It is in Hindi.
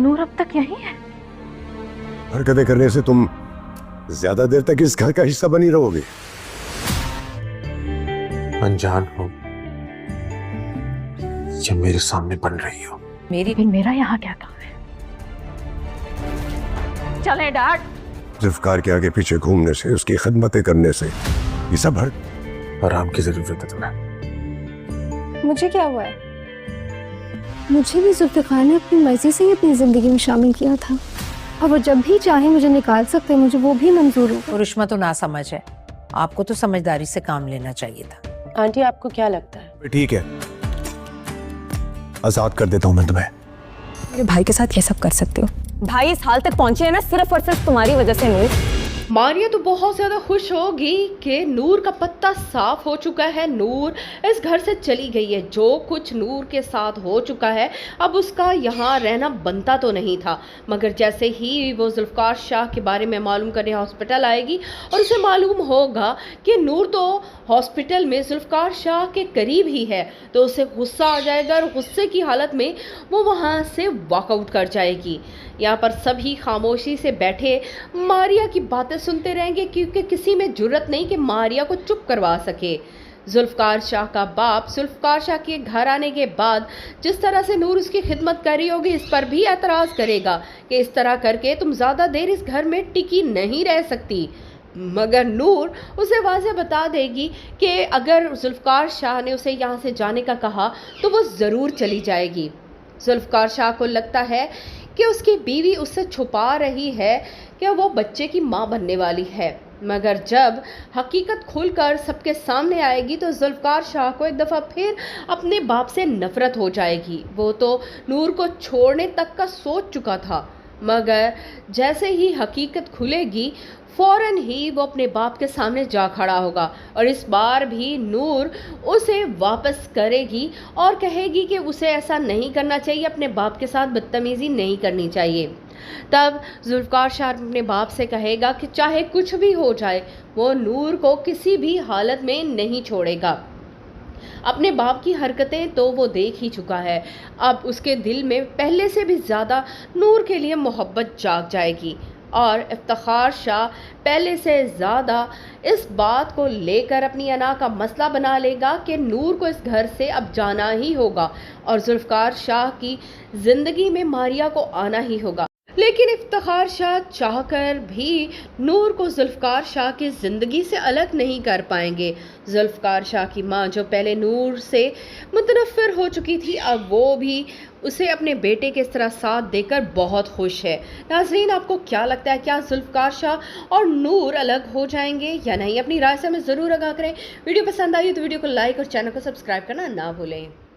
नूर अब तक यहीं है? हरकतें करने से तुम ज्यादा देर तक इस घर का हिस्सा बनी रहोगे। अनजान हो या मेरे सामने बन रही हो। मेरा यहाँ क्या काम है? चले डैड। जुल्फकार के आगे पीछे घूमने से, उसकी खिदमतें करने से ये सब हर आराम की जरूरत है तुम्हें। मुझे क्या हुआ है? मुझे भी जुल्फिकार ने अपनी मर्जी से ही अपनी जिंदगी में शामिल किया था और वो जब भी चाहे मुझे निकाल सकते, मुझे वो भी मंजूर हो। रुश्मा तो ना समझ है, आपको तो समझदारी से काम लेना चाहिए था। आंटी आपको क्या लगता है? ठीक है, आजाद कर देता हूँ मैं तुम्हें। मेरे भाई के साथ ये सब कर सकते हो? भाई इस हाल तक पहुंचे हैं ना सिर्फ और सिर्फ तुम्हारी वजह से। नूर, मारिया तो बहुत ज़्यादा खुश होगी कि नूर का पत्ता साफ हो चुका है, नूर इस घर से चली गई है। जो कुछ नूर के साथ हो चुका है अब उसका यहाँ रहना बनता तो नहीं था, मगर जैसे ही वो जुल्फकार शाह के बारे में मालूम करने हॉस्पिटल आएगी और उसे मालूम होगा कि नूर तो हॉस्पिटल में जुल्फकार शाह के करीब ही है, तो उसे गुस्सा आ जाएगा और गुस्से की हालत में वो वहाँ से वॉकआउट कर जाएगी। यहाँ पर सभी खामोशी से बैठे मारिया की बातें सुनते रहेंगे क्योंकि किसी में जुर्रत नहीं कि मारिया को चुप करवा सके। जुल्फकार शाह का बाप जुल्फकार शाह के घर आने के बाद जिस तरह से नूर उसकी खिदमत कर रही होगी, इस पर भी एतराज़ करेगा कि इस तरह करके तुम ज़्यादा देर इस घर में टिकी नहीं रह सकती। मगर नूर उसे वाज़ेह बता देगी कि अगर जुल्फकार शाह ने उसे यहाँ से जाने का कहा तो वो ज़रूर चली जाएगी। जुल्फकार शाह को लगता है कि उसकी बीवी उससे छुपा रही है कि वो बच्चे की माँ बनने वाली है, मगर जब हकीकत खुलकर सबके सामने आएगी तो जुल्फकार शाह को एक दफ़ा फिर अपने बाप से नफ़रत हो जाएगी। वो तो नूर को छोड़ने तक का सोच चुका था, मगर जैसे ही हकीकत खुलेगी फ़ौरन ही वो अपने बाप के सामने जा खड़ा होगा और इस बार भी नूर उसे वापस करेगी और कहेगी कि उसे ऐसा नहीं करना चाहिए, अपने बाप के साथ बदतमीज़ी नहीं करनी चाहिए। तब जुल्फकार शाह अपने बाप से कहेगा कि चाहे कुछ भी हो जाए वो नूर को किसी भी हालत में नहीं छोड़ेगा। अपने बाप की हरकतें तो वो देख ही चुका है, अब उसके दिल में पहले से भी ज़्यादा नूर के लिए मोहब्बत जाग जाएगी और इफ्तिखार शाह पहले से ज़्यादा इस बात को लेकर अपनी अना का मसला बना लेगा कि नूर को इस घर से अब जाना ही होगा और जुल्फकार शाह की ज़िंदगी में मारिया को आना ही होगा। लेकिन इफ्तिखार शाह चाहकर भी नूर को जुल्फकार शाह की ज़िंदगी से अलग नहीं कर पाएंगे। जुल्फकार शाह की माँ जो पहले नूर से मुतनफ़िर हो चुकी थी, अब वो भी उसे अपने बेटे के इस तरह साथ देकर बहुत खुश है। नाज़रीन, आपको क्या लगता है, क्या जुल्फकार शाह और नूर अलग हो जाएंगे या नहीं? अपनी राय से हमें ज़रूर आगाह करें। वीडियो पसंद आई तो वीडियो को लाइक और चैनल को सब्सक्राइब करना ना भूलें।